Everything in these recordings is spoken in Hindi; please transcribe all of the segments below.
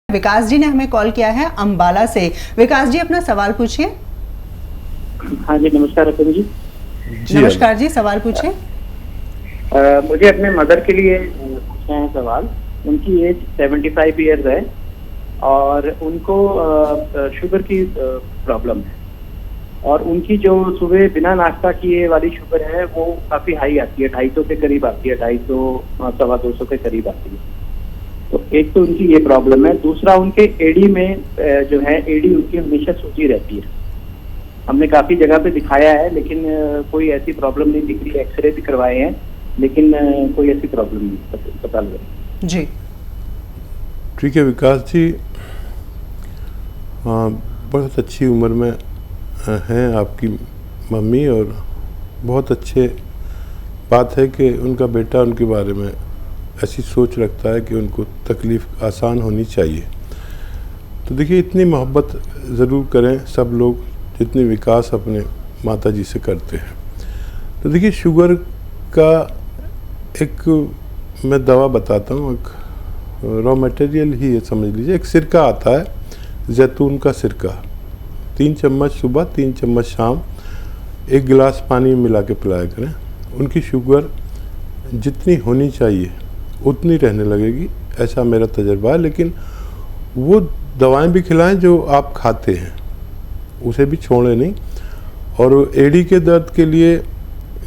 विकास जी ने हमें कॉल किया है अंबाला से। विकास जी अपना सवाल पूछिए। हाँ जी, नमस्कार रतन जी। नमस्कार जी, सवाल पूछिए। मुझे अपने मदर के लिए पूछना है सवाल। उनकी एज 75 इयर्स है और उनको शुगर की प्रॉब्लम है और उनकी जो सुबह बिना नाश्ता किए वाली शुगर है वो काफी हाई आती है, 250 के करीब आती है, 250 250 के करीब आती है। तो एक तो उनकी ये प्रॉब्लम है। दूसरा, उनके एडी में जो है एडी उनकी हमेशा सूजी रहती है। हमने काफी जगह पे दिखाया है लेकिन कोई ऐसी प्रॉब्लम नहीं दिख रही। एक्सरे भी करवाए हैं लेकिन कोई ऐसी प्रॉब्लम नहीं पता लग रही। जी ठीक है विकास जी, बहुत अच्छी उम्र में हैं आपकी मम्मी और बहुत अच्छे बात है कि उनका बेटा उनके बारे में ऐसी सोच रखता है कि उनको तकलीफ़ आसान होनी चाहिए। तो देखिए, इतनी मोहब्बत ज़रूर करें सब लोग जितनी विकास अपने माता जी से करते हैं। तो देखिए, शुगर का एक मैं दवा बताता हूँ, एक रॉ मटेरियल ही है समझ लीजिए। एक सिरका आता है, जैतून का सिरका, 3 चम्मच सुबह 3 चम्मच शाम 1 गिलास पानी में मिला के पिलाया करें। उनकी शुगर जितनी होनी चाहिए उतनी रहने लगेगी, ऐसा मेरा तजर्बा है। लेकिन वो दवाएं भी खिलाएं जो आप खाते हैं, उसे भी छोड़ें नहीं। और एडी के दर्द के लिए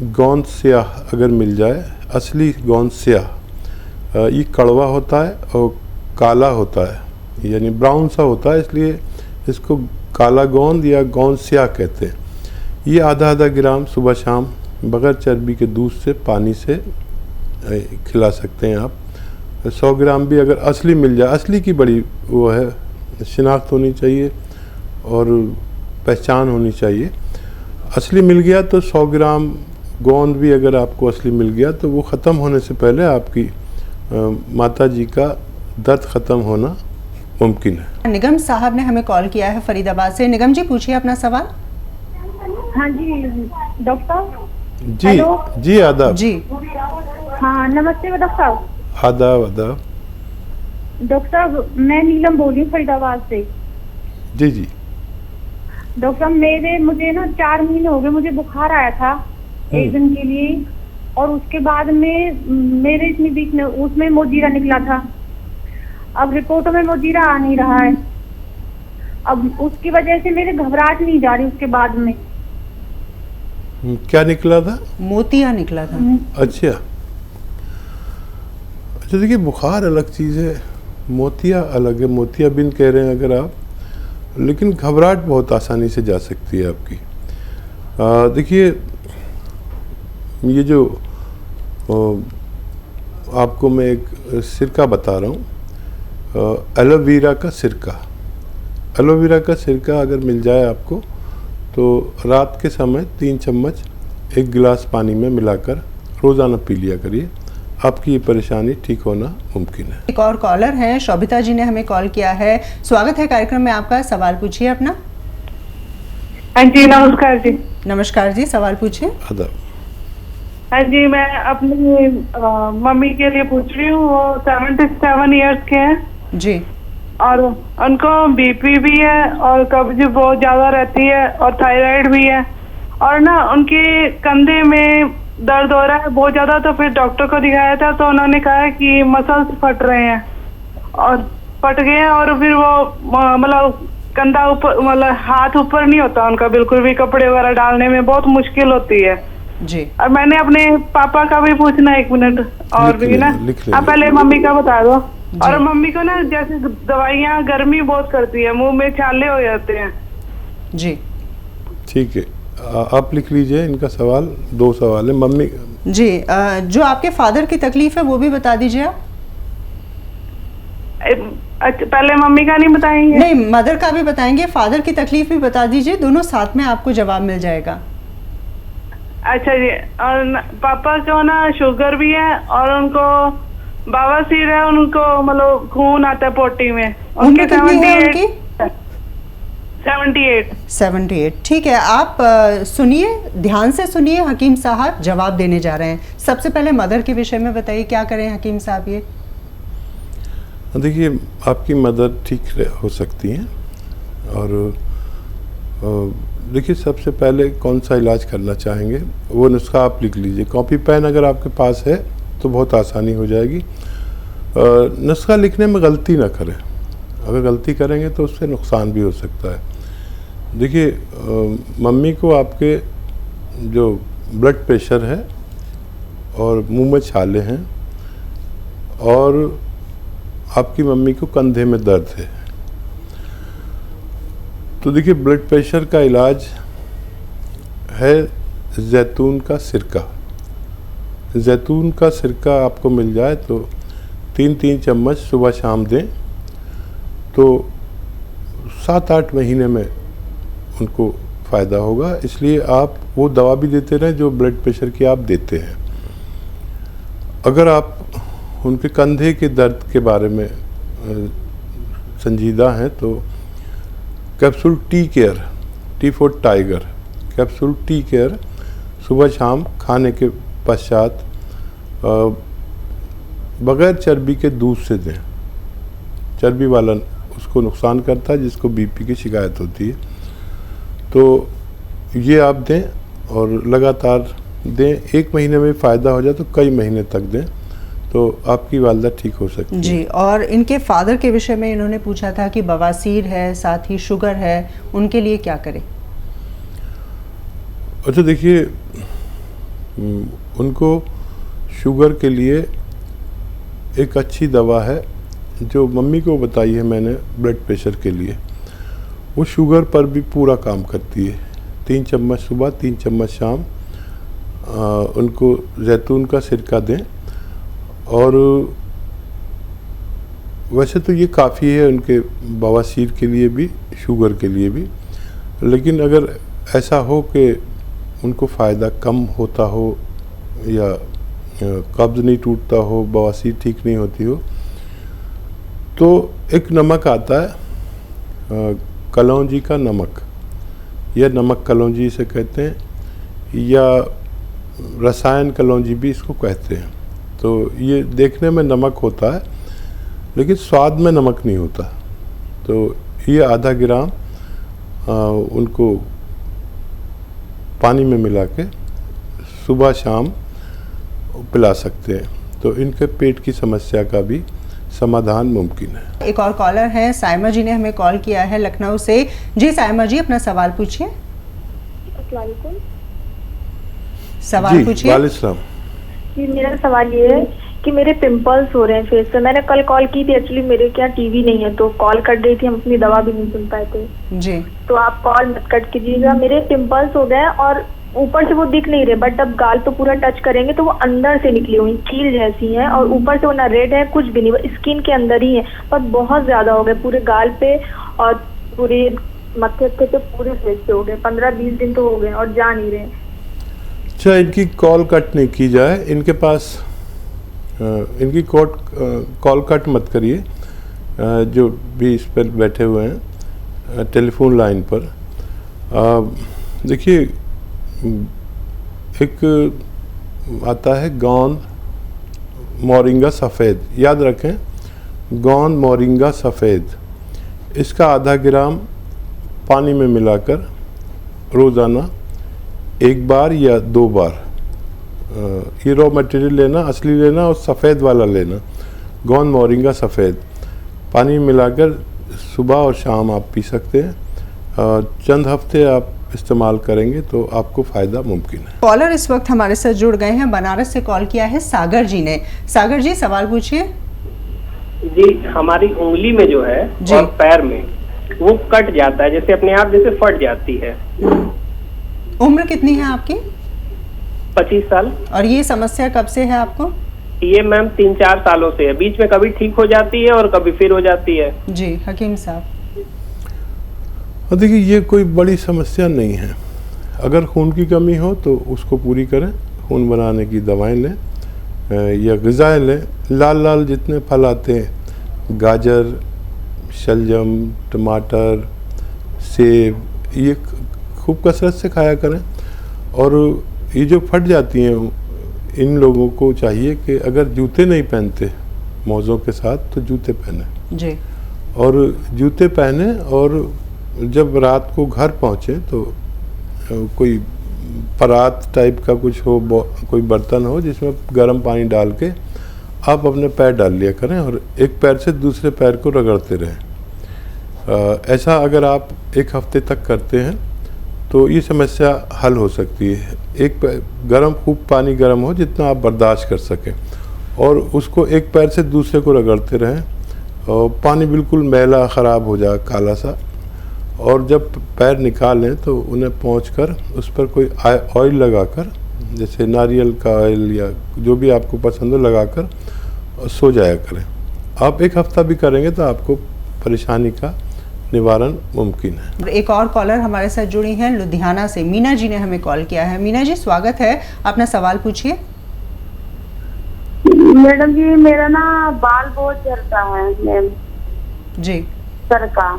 गोंद स्याह अगर मिल जाए, असली गोंद स्याह, ये कड़वा होता है और काला होता है, यानी ब्राउन सा होता है, इसलिए इसको काला गोंद या गोंद स्याह कहते हैं। ये आधा ग्राम सुबह शाम बगैर चर्बी के दूध से पानी से खिला सकते हैं आप। 100 ग्राम भी अगर असली मिल जाए, असली की बड़ी वो है, शिनाख्त होनी चाहिए और पहचान होनी चाहिए। असली मिल गया तो 100 ग्राम गोंद भी अगर आपको असली मिल गया तो वो ख़त्म होने से पहले आपकी माता जी का दर्द ख़त्म होना मुमकिन है। निगम साहब ने हमें कॉल किया है फरीदाबाद से। निगम जी पूछिए अपना सवाल। हाँ जी डॉक्टर जी। हेलो। जी आदाब। जी हाँ नमस्ते डॉक्टर साहब। आदाब आदाब। डॉक्टर साहब मैं नीलम बोल रही हूँ फरीदाबाद से। जी जी डॉक्टर साहब मुझे ना 4 महीने हो गए, मुझे बुखार आया था 1 दिन के लिए और उसके बाद में मेरे इतनी वीक उसमें मोजीरा निकला था। अब रिपोर्टों में मोजीरा आ नहीं रहा है। अब उसकी वजह से मेरे घबराहट नहीं जा रही। उसके बाद में क्या निकला था? मोतिया निकला था। अच्छा, देखिए, बुखार अलग चीज़ है, मोतिया अलग है। मोतिया बिन कह रहे हैं अगर आप, लेकिन घबराहट बहुत आसानी से जा सकती है आपकी। देखिए, ये जो आपको मैं एक सिरका बता रहा हूँ, एलोवेरा का सिरका। एलोवेरा का सिरका अगर मिल जाए आपको तो रात के समय 3 चम्मच 1 गिलास पानी में मिलाकर रोज़ाना पी लिया करिए, आपकी ये परेशानी ठीक होना मुमकिन है। एक और कॉलर हैं, शोभिता जी ने हमें कॉल किया है। स्वागत है कार्यक्रम में आपका। सवाल पूछिए अपना। हाँ जी नमस्कार जी। नमस्कार जी, सवाल पूछिए। आदाब। हाँ जी, मैं अपनी मम्मी के लिए पूछ रही हूँ। वो 77 इयर्स के हैं जी और उनको बीपी भी है और कब्ज बहुत ज्यादा रहती है और थायराइड भी है और ना उनके कंधे में दर्द हो रहा है बहुत ज्यादा। तो फिर डॉक्टर को दिखाया था तो उन्होंने कहा कि मसल्स फट रहे हैं और फट गए हैं और फिर वो मतलब कंधा ऊपर, मतलब हाथ ऊपर नहीं होता उनका बिल्कुल भी, कपड़े वगैरह डालने में बहुत मुश्किल होती है जी। और मैंने अपने पापा का भी पूछना 1 मिनट और भी ना। आप पहले मम्मी का बता दो। और मम्मी को ना जैसे दवाइयाँ गर्मी बहुत करती है, मुंह में छाले हो जाते हैं। जी ठीक है, आप लिख लीजिए इनका सवाल। 2 सवाल है मम्मी जी। जो आपके फादर की तकलीफ है वो भी बता दीजिए आप। अच्छा, पहले मम्मी का नहीं बताएंगे? नहीं, मदर का भी बताएंगे, फादर की तकलीफ भी बता दीजिए, दोनों साथ में आपको जवाब मिल जाएगा। अच्छा जी। और पापा को ना शुगर भी है और उनको बवासीर है, उनको मतलब खून आता है पोटी में। उम्र कितनी है उनकी? 78। ठीक है, आप सुनिए, ध्यान से सुनिए, हकीम साहब जवाब देने जा रहे हैं। सबसे पहले मदर के विषय में बताइए, क्या करें हकीम साहब? ये देखिए, आपकी मदर ठीक हो सकती हैं। और देखिए, सबसे पहले कौन सा इलाज करना चाहेंगे वो नुस्खा आप लिख लीजिए। कॉपी पेन अगर आपके पास है तो बहुत आसानी हो जाएगी। नुस्खा लिखने में गलती ना करें, अगर गलती करेंगे तो उससे नुकसान भी हो सकता है। देखिए, मम्मी को आपके जो ब्लड प्रेशर है और मुंह में छाले हैं और आपकी मम्मी को कंधे में दर्द है। तो देखिए, ब्लड प्रेशर का इलाज है जैतून का सिरका। जैतून का सिरका आपको मिल जाए तो 3-3 चम्मच सुबह शाम दें तो 7-8 महीने में उनको फ़ायदा होगा। इसलिए आप वो दवा भी देते रहें जो ब्लड प्रेशर की आप देते हैं। अगर आप उनके कंधे के दर्द के बारे में संजीदा हैं तो capsule tea care, T for tiger, capsule tea care सुबह शाम खाने के पश्चात बग़ैर चर्बी के दूध से दें। चर्बी वाला उसको नुकसान करता है, जिसको बीपी की शिकायत होती है। तो ये आप दें और लगातार दें। 1 महीने में फ़ायदा हो जाए तो कई महीने तक दें, तो आपकी वालदा ठीक हो सकती है। जी, और इनके फादर के विषय में इन्होंने पूछा था कि बवासीर है, साथ ही शुगर है, उनके लिए क्या करें? अच्छा, देखिए, उनको शुगर के लिए एक अच्छी दवा है जो मम्मी को बताई है मैंने ब्लड प्रेशर के लिए। वो शुगर पर भी पूरा काम करती है। 3 चम्मच सुबह, 3 चम्मच शाम उनको जैतून का सिरका दें। और वैसे तो ये काफ़ी है उनके बवासीर के लिए भी, शुगर के लिए भी। लेकिन अगर ऐसा हो कि उनको फ़ायदा कम होता हो या कब्ज़ नहीं टूटता हो, बवासीर ठीक नहीं होती हो, तो एक नमक आता है कलौंजी का नमक, या नमक कलौंजी इसे कहते हैं, या रसायन कलौंजी भी इसको कहते हैं। तो ये देखने में नमक होता है लेकिन स्वाद में नमक नहीं होता। तो ये आधा ग्राम उनको पानी में मिला के सुबह शाम पिला सकते हैं, तो इनके पेट की समस्या का भी समाधान मुमकिन है। एक और कॉलर है, साइमा जी ने हमें कॉल किया है लखनऊ से। जी साइमा जी, अपना सवाल पूछिए। सवाल पूछिए। वालेकुम। जी, मेरा सवाल ये है कि मेरे पिंपल्स हो रहे हैं फेस पे। मैंने कल कॉल की थी, एक्चुअली मेरे क्या टीवी नहीं है तो कॉल कट गई थी, हम अपनी दवा भी नहीं सुन पाए थे। जी, तो आप कॉल मत कट कीजिएगा। मेरे पिंपल्स हो गए और ऊपर से वो दिख नहीं रहे, बट अब गाल पे पूरा टच करेंगे तो वो अंदर से निकली हुई कील जैसी हैं, और ऊपर से वो ना रेड है कुछ भी नहीं, स्किन के अंदर ही है, पर बहुत ज्यादा हो गए पूरे गाल पे और पूरे मत्थे पे, पूरे फेस पे हो गए। 15-20 दिन तो हो गए और जा नहीं रहे। अच्छा, इनकी कॉल कट नहीं की जाए, इनके पास इनकी कॉल कट मत करिए। जो भी इस पर बैठे हुए हैं टेलीफोन लाइन पर, देखिए, एक आता है गोंद मोरिंगा सफ़ेद, याद रखें, गोंद मोरिंगा सफ़ेद। इसका आधा ग्राम पानी में मिलाकर रोज़ाना 1 बार या 2 बार, ये रॉ मटेरियल लेना, असली लेना और सफ़ेद वाला लेना, गोंद मोरिंगा सफ़ेद, पानी में मिलाकर सुबह और शाम आप पी सकते हैं। चंद हफ्ते आप इस्तेमाल करेंगे तो आपको फ़ायदा मुमकिन है। कॉलर इस वक्त हमारे साथ जुड़ गए हैं, बनारस से कॉल किया है सागर जी ने। सागर जी, सवाल पूछिए। जी, हमारी उंगली में जो है और पैर में वो कट जाता है, जैसे अपने आप जैसे फट जाती है। उम्र कितनी है आपकी? 25 साल। और ये समस्या कब से है आपको? ये मैम 3-4 सालों से है, बीच में कभी ठीक हो जाती है और कभी फिर हो जाती है। जी, हकीम साहब। और देखिए, ये कोई बड़ी समस्या नहीं है। अगर खून की कमी हो तो उसको पूरी करें, खून बनाने की दवाएं लें या ग़िज़ाएं लें। लाल लाल जितने फल आते हैं, गाजर, शलजम, टमाटर, सेब, ये खूब कसरत से खाया करें। और ये जो फट जाती हैं, इन लोगों को चाहिए कि अगर जूते नहीं पहनते मोज़ों के साथ, तो जूते पहने जी। और जूते पहने और जब रात को घर पहुँचे तो कोई परात टाइप का कुछ हो, कोई बर्तन हो जिसमें गर्म पानी डाल के आप अपने पैर डाल लिया करें और एक पैर से दूसरे पैर को रगड़ते रहें। ऐसा अगर आप एक हफ्ते तक करते हैं तो ये समस्या हल हो सकती है। एक गर्म खूब पानी गर्म हो जितना आप बर्दाश्त कर सकें और उसको एक पैर से दूसरे को रगड़ते रहें और पानी बिल्कुल मैला ख़राब हो जाए, काला सा, और जब पैर निकालें तो उन्हें पोंछकर उस पर कोई ऑयल लगाकर, जैसे नारियल का ऑयल या जो भी आपको पसंद हो, लगाकर सो जाया करें। आप एक हफ्ता भी करेंगे तो आपको परेशानी का निवारण मुमकिन है। एक और कॉलर हमारे साथ जुड़ी हैं लुधियाना से, मीना जी ने हमें कॉल किया है। मीना जी स्वागत है, अपना सवाल पूछिए। मैडम जी मेरा ना बाल बहुत झड़ता है मैम जी। सर का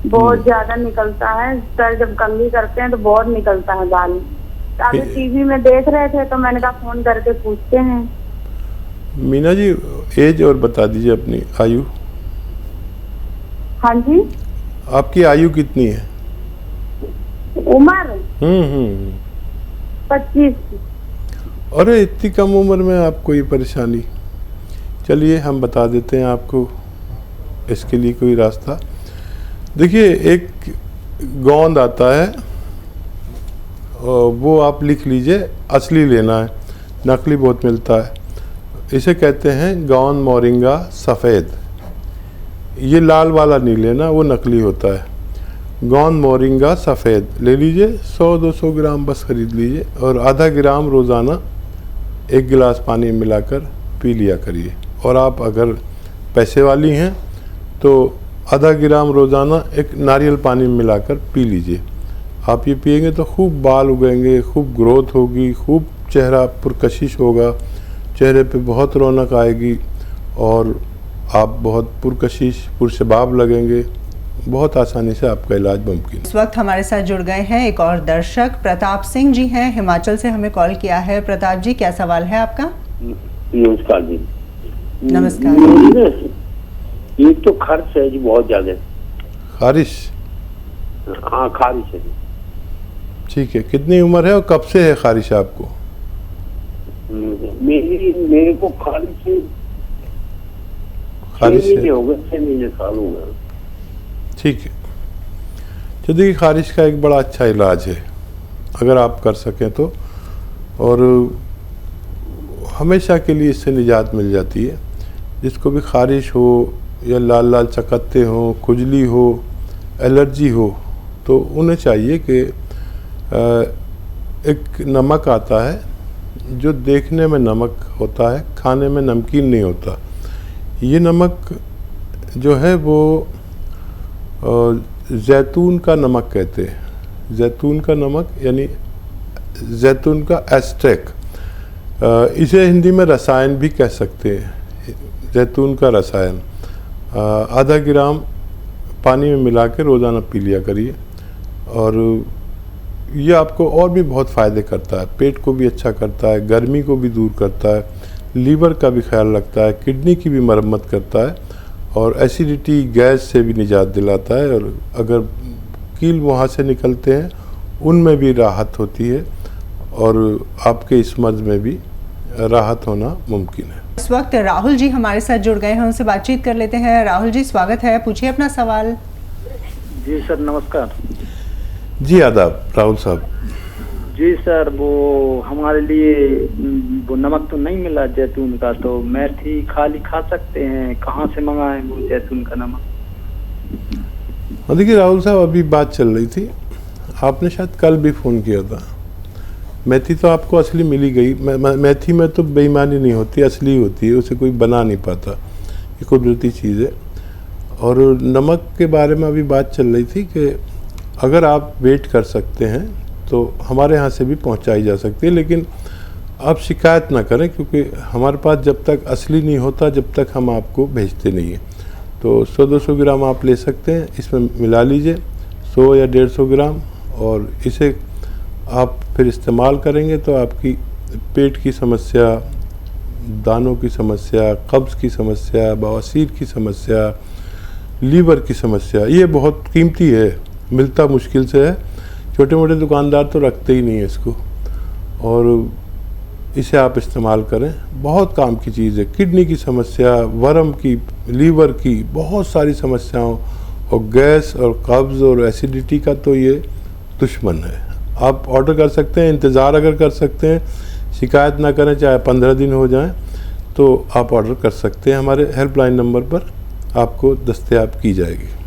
बहुत ज्यादा निकलता है, सर जब कंघी करते हैं तो बहुत निकलता है बाल। अभी टीवी में देख रहे थे तो मैंने कहा फोन करके पूछते हैं। मीना जी एज और बता दीजिए अपनी आयु। हाँ जी। आपकी आयु कितनी है? उम्र 25। अरे इतनी कम उम्र में आपको ये परेशानी। चलिए हम बता देते हैं आपको इसके लिए कोई रास्ता। देखिए एक गोंद आता है, वो आप लिख लीजिए, असली लेना है, नकली बहुत मिलता है। इसे कहते हैं गोंद मोरिंगा सफ़ेद। ये लाल वाला नहीं लेना, वो नकली होता है। गोंद मोरिंगा सफ़ेद ले लीजिए, 100-200 ग्राम बस ख़रीद लीजिए और आधा ग्राम रोज़ाना 1 गिलास पानी में मिलाकर पी लिया करिए। और आप अगर पैसे वाली हैं तो आधा ग्राम रोज़ाना एक नारियल पानी में मिलाकर पी लीजिए। आप ये पिएंगे तो खूब बाल उगेंगे, खूब ग्रोथ होगी, खूब चेहरा पुरकशिश होगा, चेहरे पे बहुत रौनक आएगी और आप बहुत पुरकशिश पुरशबाब लगेंगे। बहुत आसानी से आपका इलाज मुमकिन है। इस वक्त हमारे साथ जुड़ गए हैं एक और दर्शक, प्रताप सिंह जी हैं, हिमाचल से हमें कॉल किया है। प्रताप जी क्या सवाल है आपका? नमस्कार जी। नमस्कार। एक तो खर्च है जी बहुत ज्यादा। खारिश? हाँ खारिश है। ठीक है, कितनी उम्र है और कब से है खारिश आपको? मेरे को खारिश है 6 महीने साल हो गए। ठीक है, तो देखिए खारिश का एक बड़ा अच्छा इलाज है अगर आप कर सकें तो, और हमेशा के लिए इससे निजात मिल जाती है। जिसको भी खारिश हो या लाल लाल चकत्ते हो, खुजली हो, एलर्जी हो, तो उन्हें चाहिए कि एक नमक आता है जो देखने में नमक होता है, खाने में नमकीन नहीं होता। ये नमक जो है वो जैतून का नमक कहते हैं। जैतून का नमक यानी जैतून का एस्ट्रेक, इसे हिंदी में रसायन भी कह सकते हैं। जैतून का रसायन आधा ग्राम पानी में मिला के रोज़ाना पी लिया करिए और ये आपको और भी बहुत फ़ायदे करता है। पेट को भी अच्छा करता है, गर्मी को भी दूर करता है, लीवर का भी ख्याल रखता है, किडनी की भी मरम्मत करता है और एसिडिटी गैस से भी निजात दिलाता है। और अगर कील वहाँ से निकलते हैं उनमें भी राहत होती है और आपके इस मर्ज में भी राहत होना मुमकिन है। इस वक्त राहुल जी हमारे साथ जुड़ गए हैं, उनसे बातचीत कर लेते हैं। राहुल जी स्वागत है, पूछिए अपना सवाल। जी सर नमस्कार। जी आदाब राहुल साहब। जी सर, वो हमारे लिए वो नमक तो नहीं मिला जैतून का, तो मेथी खाली खा सकते हैं? कहाँ से मंगाएं वो जैतून का नमक? देखिए राहुल साहब, अभी बात चल रही थी, आपने शायद कल भी फ़ोन किया था। मेथी तो आपको असली मिली गई। मेथी में तो बेईमानी नहीं होती, असली होती है, उसे कोई बना नहीं पाता, ये कुदरती चीज़ है। और नमक के बारे में अभी बात चल रही थी कि अगर आप वेट कर सकते हैं तो हमारे यहाँ से भी पहुँचाई जा सकती है, लेकिन आप शिकायत ना करें क्योंकि हमारे पास जब तक असली नहीं होता जब तक हम आपको भेजते नहीं हैं। तो 100-200 ग्राम आप ले सकते हैं, इसमें मिला लीजिए 100 या 150 ग्राम, और इसे आप फिर इस्तेमाल करेंगे तो आपकी पेट की समस्या, दानों की समस्या, कब्ज़ की समस्या, बवासीर की समस्या, लीवर की समस्या, ये बहुत कीमती है, मिलता मुश्किल से है। छोटे मोटे दुकानदार तो रखते ही नहीं है इसको, और इसे आप इस्तेमाल करें, बहुत काम की चीज़ है। किडनी की समस्या, वर्म की, लीवर की, बहुत सारी समस्याओं, और गैस और कब्ज़ और एसिडिटी का तो ये दुश्मन है। आप ऑर्डर कर सकते हैं, इंतज़ार अगर कर सकते हैं, शिकायत ना करें, चाहे 15 दिन हो जाएं, तो आप ऑर्डर कर सकते हैं। हमारे हेल्पलाइन नंबर पर आपको दस्तयाब की जाएगी।